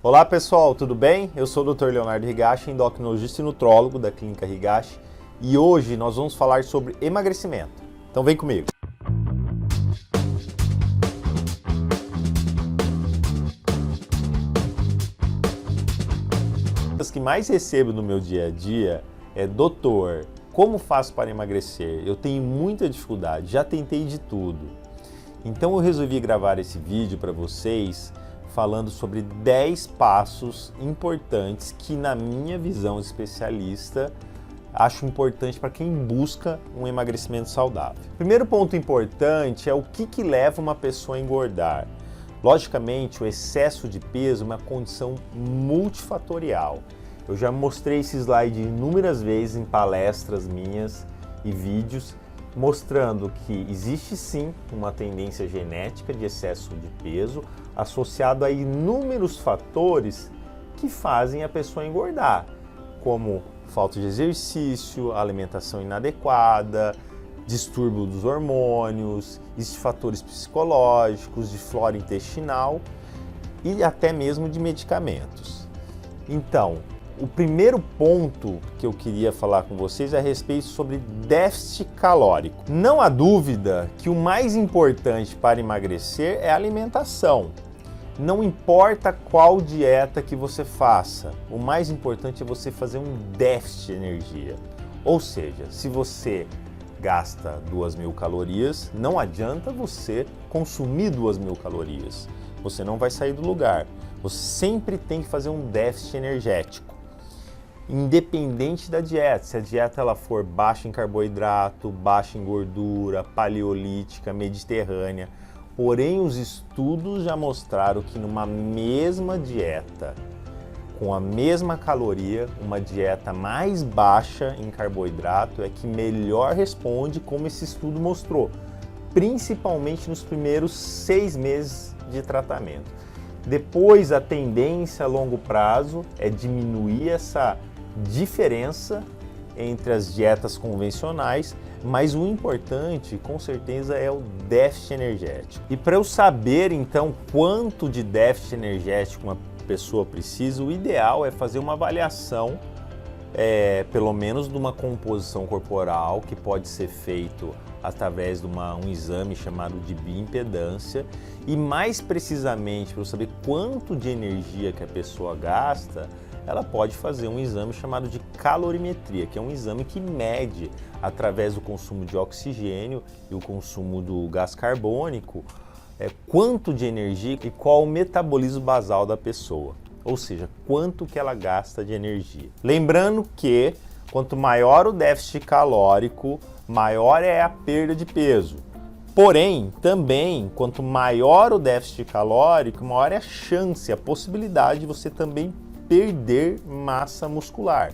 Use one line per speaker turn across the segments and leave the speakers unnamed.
Olá pessoal, tudo bem? Eu sou o Dr. Leonardo Higashi, endocrinologista e nutrólogo da Clínica Higashi, e hoje nós vamos falar sobre emagrecimento. Então vem comigo! As que mais recebo no meu dia a dia é: doutor, como faço para emagrecer? Eu tenho muita dificuldade, já tentei de tudo. Então eu resolvi gravar esse vídeo para vocês falando sobre 10 passos importantes que, na minha visão de especialista, acho importante para quem busca um emagrecimento saudável. Primeiro ponto importante é o que leva uma pessoa a engordar. Logicamente, o excesso de peso é uma condição multifatorial. Eu já mostrei esse slide inúmeras vezes em palestras minhas e vídeos, mostrando que existe sim uma tendência genética de excesso de peso associado a inúmeros fatores que fazem a pessoa engordar, como falta de exercício, alimentação inadequada, distúrbio dos hormônios, existem fatores psicológicos, de flora intestinal e até mesmo de medicamentos. Então, o primeiro ponto que eu queria falar com vocês é a respeito sobre déficit calórico. Não há dúvida que o mais importante para emagrecer é a alimentação. Não importa qual dieta que você faça, o mais importante é você fazer um déficit de energia. Ou seja, se você gasta 2.000 calorias, não adianta você consumir 2.000 calorias. Você não vai sair do lugar. Você sempre tem que fazer um déficit energético. Independente da dieta, se a dieta ela for baixa em carboidrato, baixa em gordura, paleolítica, mediterrânea. Porém, os estudos já mostraram que numa mesma dieta, com a mesma caloria, uma dieta mais baixa em carboidrato é que melhor responde, como esse estudo mostrou, principalmente nos primeiros 6 meses de tratamento. Depois, a tendência a longo prazo é diminuir essa diferença entre as dietas convencionais, mas o importante, com certeza, é o déficit energético. E para eu saber, então, quanto de déficit energético uma pessoa precisa, o ideal é fazer uma avaliação, pelo menos de uma composição corporal, que pode ser feito através de um exame chamado de bioimpedância, e mais precisamente, para eu saber quanto de energia que a pessoa gasta, ela pode fazer um exame chamado de calorimetria, que é um exame que mede, através do consumo de oxigênio e o consumo do gás carbônico, quanto de energia e qual o metabolismo basal da pessoa, ou seja, quanto que ela gasta de energia. Lembrando que quanto maior o déficit calórico, maior é a perda de peso. Porém, também, quanto maior o déficit calórico, maior é a chance, a possibilidade de você também perder massa muscular,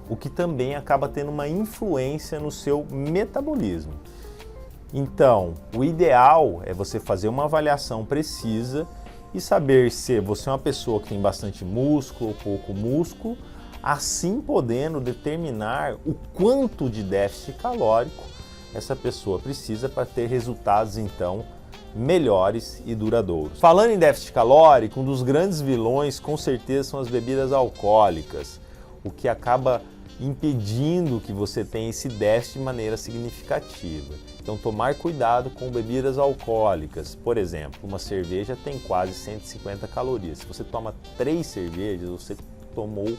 o que também acaba tendo uma influência no seu metabolismo. Então, o ideal é você fazer uma avaliação precisa e saber se você é uma pessoa que tem bastante músculo ou pouco músculo, assim podendo determinar o quanto de déficit calórico essa pessoa precisa para ter resultados, então, melhores e duradouros. Falando em déficit calórico, um dos grandes vilões com certeza são as bebidas alcoólicas, o que acaba impedindo que você tenha esse déficit de maneira significativa. Então, tomar cuidado com bebidas alcoólicas. Por exemplo, uma cerveja tem quase 150 calorias. Se você toma 3 cervejas, você tomou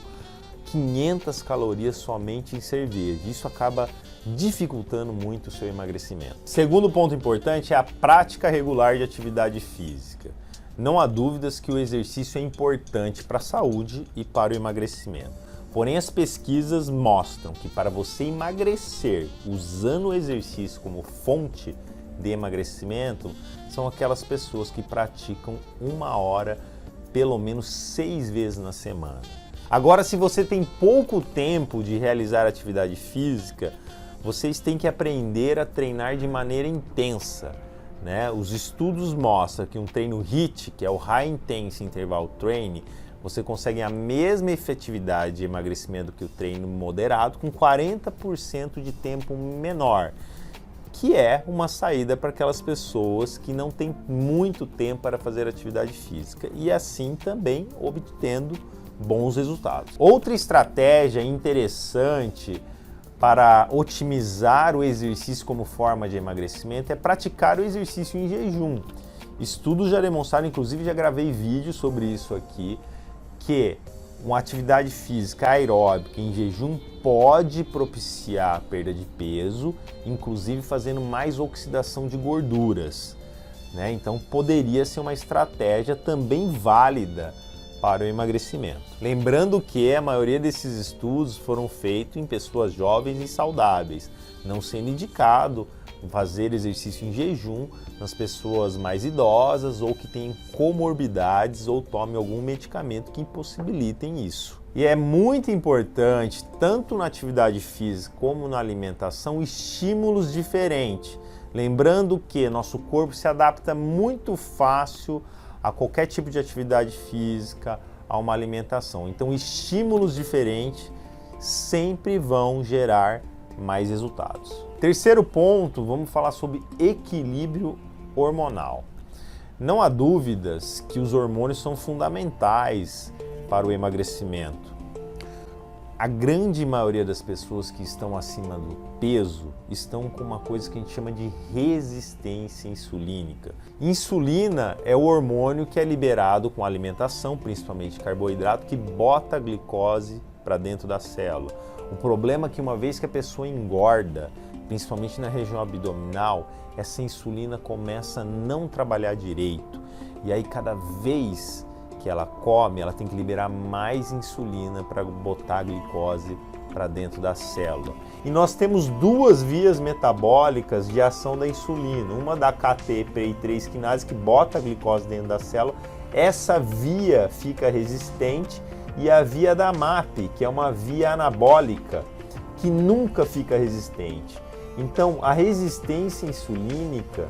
500 calorias somente em cerveja. Isso acaba dificultando muito o seu emagrecimento. Segundo ponto importante é a prática regular de atividade física. Não há dúvidas que o exercício é importante para a saúde e para o emagrecimento. Porém, as pesquisas mostram que para você emagrecer usando o exercício como fonte de emagrecimento, são aquelas pessoas que praticam 1 hora pelo menos 6 vezes na semana. Agora, se você tem pouco tempo de realizar atividade física, vocês têm que aprender a treinar de maneira intensa, né? Os estudos mostram que um treino HIIT, que é o High Intense Interval Training, você consegue a mesma efetividade de emagrecimento que o treino moderado com 40% de tempo menor, que é uma saída para aquelas pessoas que não têm muito tempo para fazer atividade física e assim também obtendo bons resultados. Outra estratégia interessante para otimizar o exercício como forma de emagrecimento é praticar o exercício em jejum. Estudos já demonstraram, inclusive já gravei vídeo sobre isso aqui, que uma atividade física aeróbica em jejum pode propiciar a perda de peso, inclusive fazendo mais oxidação de gorduras, né? Então poderia ser uma estratégia também válida para o emagrecimento. Lembrando que a maioria desses estudos foram feitos em pessoas jovens e saudáveis, não sendo indicado fazer exercício em jejum nas pessoas mais idosas ou que têm comorbidades ou tomem algum medicamento que impossibilitem isso. E é muito importante, tanto na atividade física como na alimentação, estímulos diferentes. Lembrando que nosso corpo se adapta muito fácil a qualquer tipo de atividade física, a uma alimentação. Então, estímulos diferentes sempre vão gerar mais resultados. Terceiro ponto, vamos falar sobre equilíbrio hormonal. Não há dúvidas que os hormônios são fundamentais para o emagrecimento. A grande maioria das pessoas que estão acima do peso estão com uma coisa que a gente chama de resistência insulínica. Insulina é o hormônio que é liberado com a alimentação, principalmente carboidrato, que bota a glicose para dentro da célula. O problema é que uma vez que a pessoa engorda, principalmente na região abdominal, essa insulina começa a não trabalhar direito. E aí cada vez que ela come, ela tem que liberar mais insulina para botar a glicose para dentro da célula. E nós temos duas vias metabólicas de ação da insulina, uma da KT-PI3 quinase que bota a glicose dentro da célula, essa via fica resistente, e a via da MAP, que é uma via anabólica, que nunca fica resistente. Então, a resistência insulínica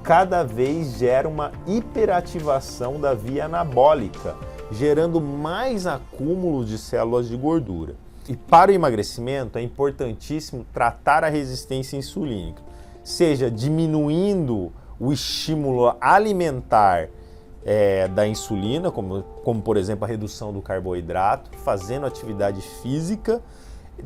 cada vez gera uma hiperativação da via anabólica, gerando mais acúmulo de células de gordura. E para o emagrecimento é importantíssimo tratar a resistência insulínica, seja diminuindo o estímulo alimentar da insulina, como por exemplo a redução do carboidrato, fazendo atividade física.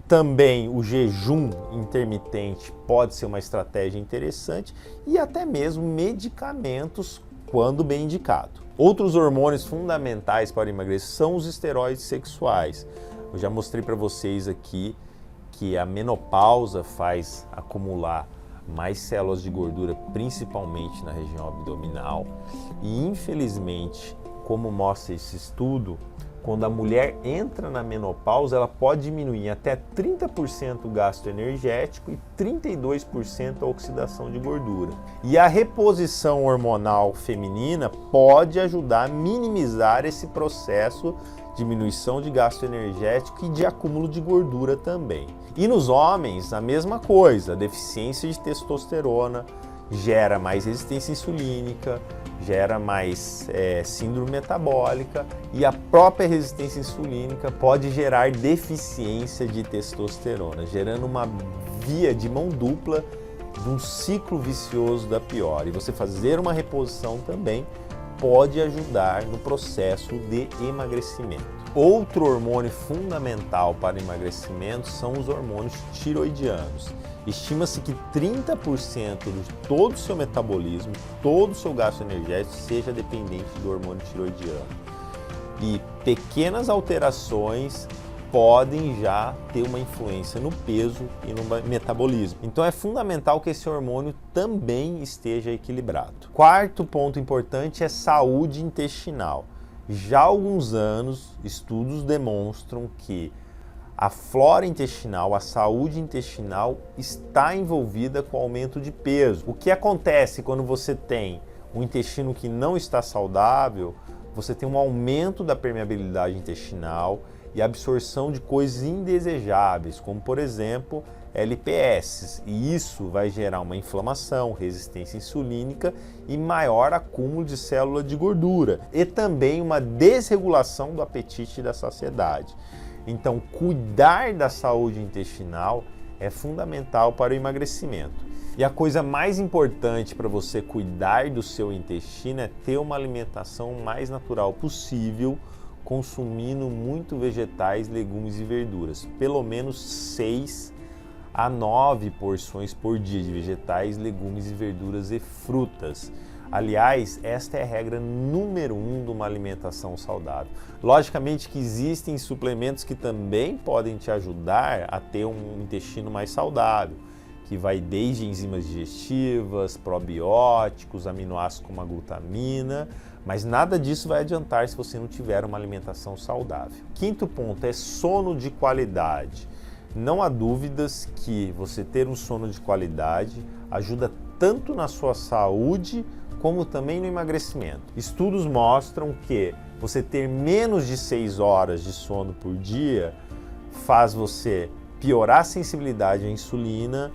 Também o jejum intermitente pode ser uma estratégia interessante e até mesmo medicamentos quando bem indicado. Outros hormônios fundamentais para emagrecer são os esteroides sexuais. Eu já mostrei para vocês aqui que a menopausa faz acumular mais células de gordura, principalmente na região abdominal. E infelizmente, como mostra esse estudo, quando a mulher entra na menopausa, ela pode diminuir até 30% o gasto energético e 32% a oxidação de gordura. E a reposição hormonal feminina pode ajudar a minimizar esse processo de diminuição de gasto energético e de acúmulo de gordura também. E nos homens, a mesma coisa, a deficiência de testosterona gera mais resistência insulínica, gera mais síndrome metabólica, e a própria resistência insulínica pode gerar deficiência de testosterona, gerando uma via de mão dupla de um ciclo vicioso da pior. E você fazer uma reposição também pode ajudar no processo de emagrecimento. Outro hormônio fundamental para o emagrecimento são os hormônios tiroidianos. Estima-se que 30% de todo o seu metabolismo, todo o seu gasto energético seja dependente do hormônio tiroidiano. E pequenas alterações podem já ter uma influência no peso e no metabolismo. Então é fundamental que esse hormônio também esteja equilibrado. Quarto ponto importante é saúde intestinal. Já há alguns anos, estudos demonstram que a flora intestinal, a saúde intestinal está envolvida com o aumento de peso. O que acontece quando você tem um intestino que não está saudável? Você tem um aumento da permeabilidade intestinal e absorção de coisas indesejáveis, como por exemplo LPS, e isso vai gerar uma inflamação, resistência insulínica e maior acúmulo de célula de gordura, e também uma desregulação do apetite e da saciedade. Então, cuidar da saúde intestinal é fundamental para o emagrecimento. E a coisa mais importante para você cuidar do seu intestino é ter uma alimentação mais natural possível, consumindo muito vegetais, legumes e verduras. Pelo menos 6 a 9 porções por dia de vegetais, legumes e verduras e frutas. Aliás, esta é a regra número 1 de uma alimentação saudável. Logicamente que existem suplementos que também podem te ajudar a ter um intestino mais saudável, que vai desde enzimas digestivas, probióticos, aminoácidos como a glutamina, mas nada disso vai adiantar se você não tiver uma alimentação saudável. Quinto ponto é sono de qualidade. Não há dúvidas que você ter um sono de qualidade ajuda tanto na sua saúde como também no emagrecimento. Estudos mostram que você ter menos de 6 horas de sono por dia faz você piorar a sensibilidade à insulina,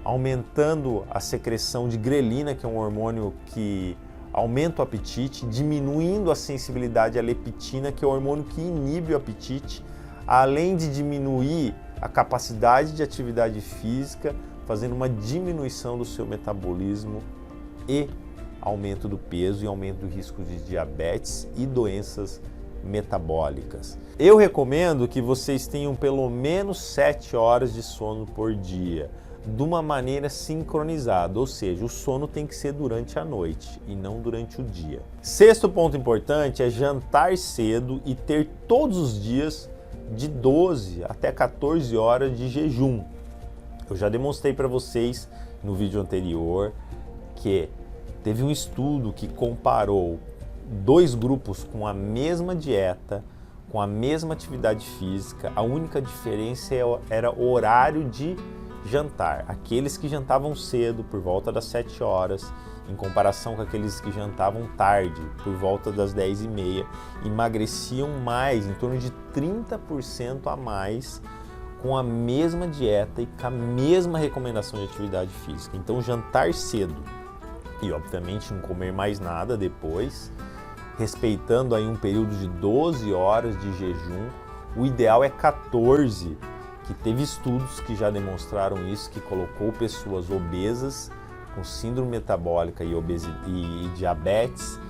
aumentando a secreção de grelina, que é um hormônio que aumenta o apetite, diminuindo a sensibilidade à leptina, que é o hormônio que inibe o apetite, além de diminuir a capacidade de atividade física, fazendo uma diminuição do seu metabolismo e aumento do peso e aumento do risco de diabetes e doenças metabólicas. Eu recomendo que vocês tenham pelo menos 7 horas de sono por dia, de uma maneira sincronizada, ou seja, o sono tem que ser durante a noite e não durante o dia. Sexto ponto importante é jantar cedo e ter todos os dias de 12 até 14 horas de jejum. Eu já demonstrei para vocês no vídeo anterior que teve um estudo que comparou 2 grupos com a mesma dieta, com a mesma atividade física. A única diferença era o horário de jantar. Aqueles que jantavam cedo, por volta das 7 horas, em comparação com aqueles que jantavam tarde, por volta das 10h30, emagreciam mais, em torno de 30% a mais, com a mesma dieta e com a mesma recomendação de atividade física. Então, jantar cedo e, obviamente, não comer mais nada depois, respeitando aí um período de 12 horas de jejum. O ideal é 14, que teve estudos que já demonstraram isso, que colocou pessoas obesas com síndrome metabólica e diabetes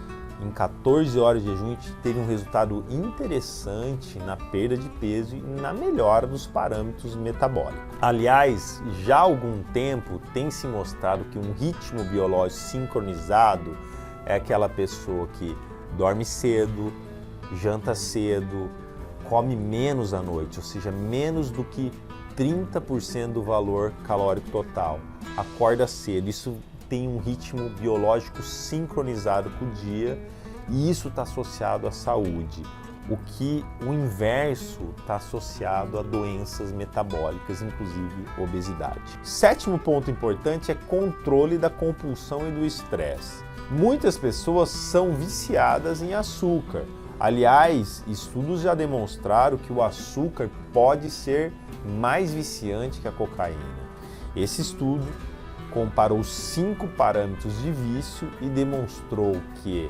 em 14 horas de jejum, teve um resultado interessante na perda de peso e na melhora dos parâmetros metabólicos. Aliás, já há algum tempo tem se mostrado que um ritmo biológico sincronizado é aquela pessoa que dorme cedo, janta cedo, come menos à noite, ou seja, menos do que 30% do valor calórico total, acorda cedo. Isso tem um ritmo biológico sincronizado com o dia e isso está associado à saúde. O inverso está associado a doenças metabólicas, inclusive obesidade. Sétimo ponto importante é controle da compulsão e do estresse. Muitas pessoas são viciadas em açúcar. Aliás, estudos já demonstraram que o açúcar pode ser mais viciante que a cocaína. Esse estudo comparou 5 parâmetros de vício e demonstrou que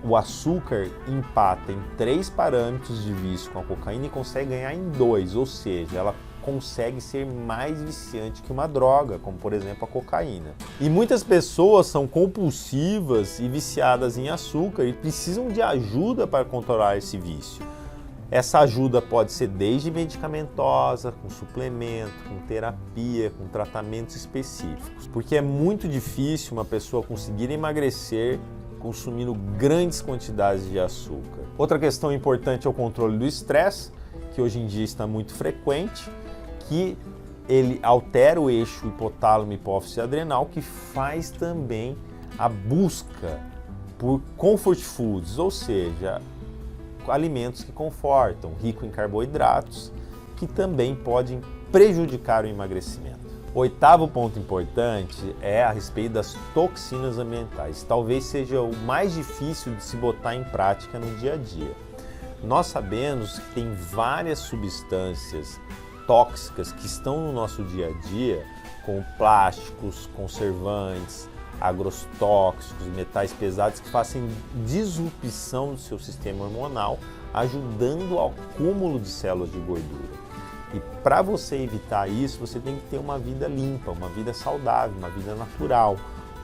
o açúcar empata em 3 parâmetros de vício com a cocaína e consegue ganhar em 2, ou seja, ela consegue ser mais viciante que uma droga, como por exemplo a cocaína. E muitas pessoas são compulsivas e viciadas em açúcar e precisam de ajuda para controlar esse vício. Essa ajuda pode ser desde medicamentosa, com suplemento, com terapia, com tratamentos específicos, porque é muito difícil uma pessoa conseguir emagrecer consumindo grandes quantidades de açúcar. Outra questão importante é o controle do estresse, que hoje em dia está muito frequente, que ele altera o eixo hipotálamo, hipófise adrenal, que faz também a busca por comfort foods, ou seja, alimentos que confortam, rico em carboidratos, que também podem prejudicar o emagrecimento. O oitavo ponto importante é a respeito das toxinas ambientais. Talvez seja o mais difícil de se botar em prática no dia a dia. Nós sabemos que tem várias substâncias tóxicas que estão no nosso dia a dia, como plásticos, conservantes, agrotóxicos, metais pesados que fazem disrupção do seu sistema hormonal, ajudando ao acúmulo de células de gordura. E para você evitar isso, você tem que ter uma vida limpa, uma vida saudável, uma vida natural,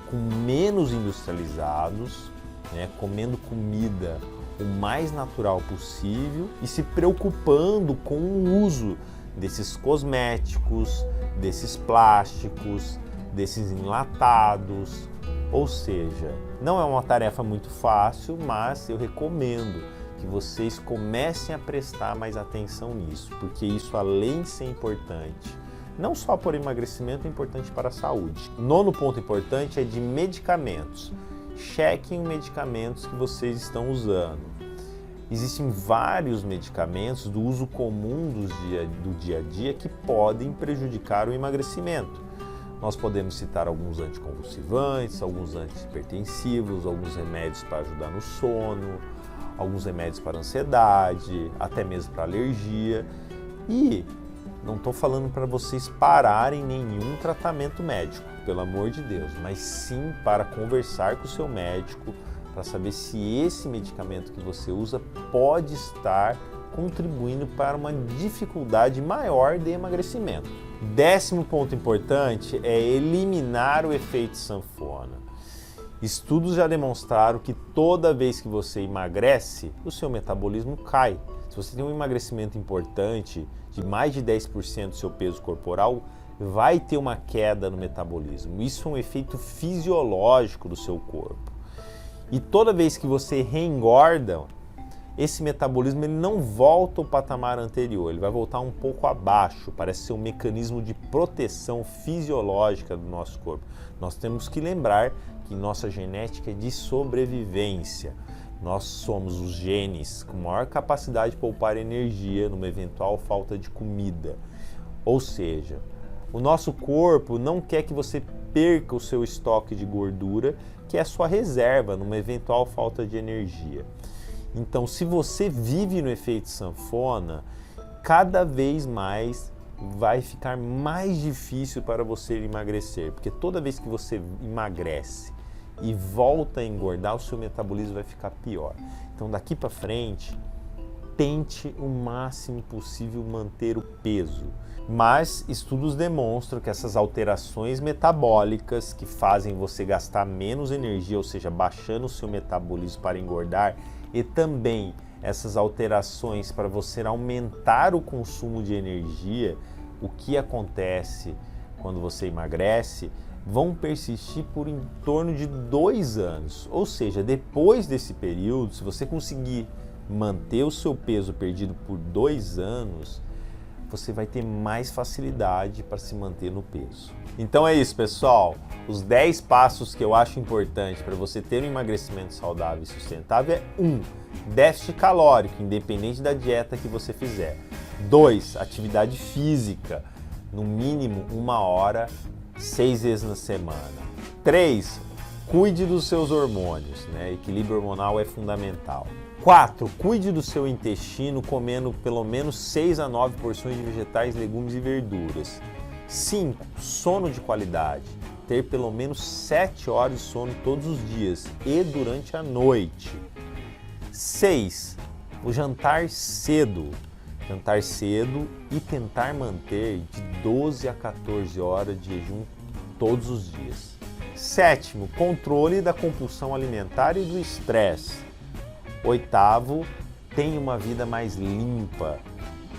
com menos industrializados, né, comendo comida o mais natural possível e se preocupando com o uso desses cosméticos, desses plásticos, desses enlatados. Ou seja, não é uma tarefa muito fácil, mas eu recomendo que vocês comecem a prestar mais atenção nisso, porque isso, além de ser importante, não só para o emagrecimento, é importante para a saúde. Nono ponto importante é de medicamentos. Chequem os medicamentos que vocês estão usando. Existem vários medicamentos do uso comum do dia a dia que podem prejudicar o emagrecimento. Nós podemos citar alguns anticonvulsivantes, alguns antihipertensivos, alguns remédios para ajudar no sono, alguns remédios para ansiedade, até mesmo para alergia. E não estou falando para vocês pararem nenhum tratamento médico, pelo amor de Deus, mas sim para conversar com o seu médico, para saber se esse medicamento que você usa pode estar contribuindo para uma dificuldade maior de emagrecimento. 10º ponto importante é eliminar o efeito sanfona. Estudos já demonstraram que toda vez que você emagrece, o seu metabolismo cai. Se você tem um emagrecimento importante, de mais de 10% do seu peso corporal, vai ter uma queda no metabolismo. Isso é um efeito fisiológico do seu corpo. E toda vez que você reengorda, esse metabolismo ele não volta ao patamar anterior, ele vai voltar um pouco abaixo, parece ser um mecanismo de proteção fisiológica do nosso corpo. Nós temos que lembrar que nossa genética é de sobrevivência. Nós somos os genes com maior capacidade de poupar energia numa eventual falta de comida. Ou seja, o nosso corpo não quer que você perca o seu estoque de gordura, que é a sua reserva numa eventual falta de energia. Então, se você vive no efeito sanfona, cada vez mais vai ficar mais difícil para você emagrecer, porque toda vez que você emagrece e volta a engordar, o seu metabolismo vai ficar pior. Então, daqui para frente, tente o máximo possível manter o peso. Mas estudos demonstram que essas alterações metabólicas que fazem você gastar menos energia, ou seja, baixando o seu metabolismo para engordar, e também essas alterações para você aumentar o consumo de energia, o que acontece quando você emagrece, vão persistir por em torno de 2 anos. Ou seja, depois desse período, se você conseguir manter o seu peso perdido por 2 anos, você vai ter mais facilidade para se manter no peso. Então é isso, pessoal. Os 10 passos que eu acho importante para você ter um emagrecimento saudável e sustentável é 1. Déficit calórico, independente da dieta que você fizer. 2. Atividade física, no mínimo 1 hora, 6 vezes na semana. 3. Cuide dos seus hormônios, né? Equilíbrio hormonal é fundamental. 4. Cuide do seu intestino comendo pelo menos 6 a 9 porções de vegetais, legumes e verduras. 5. Sono de qualidade. Ter pelo menos 7 horas de sono todos os dias e durante a noite. 6. O jantar cedo. Jantar cedo e tentar manter de 12 a 14 horas de jejum todos os dias. 7. Controle da compulsão alimentar e do estresse. 8. Tenha uma vida mais limpa,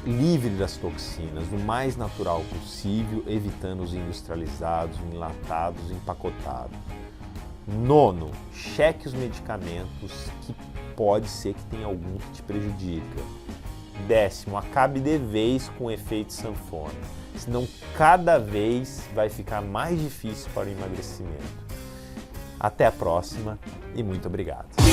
livre das toxinas, o mais natural possível, evitando os industrializados, enlatados, empacotados. 9. Cheque os medicamentos que pode ser que tenha algum que te prejudica. 10. Acabe de vez com o efeito sanfona, senão cada vez vai ficar mais difícil para o emagrecimento. Até a próxima e muito obrigado.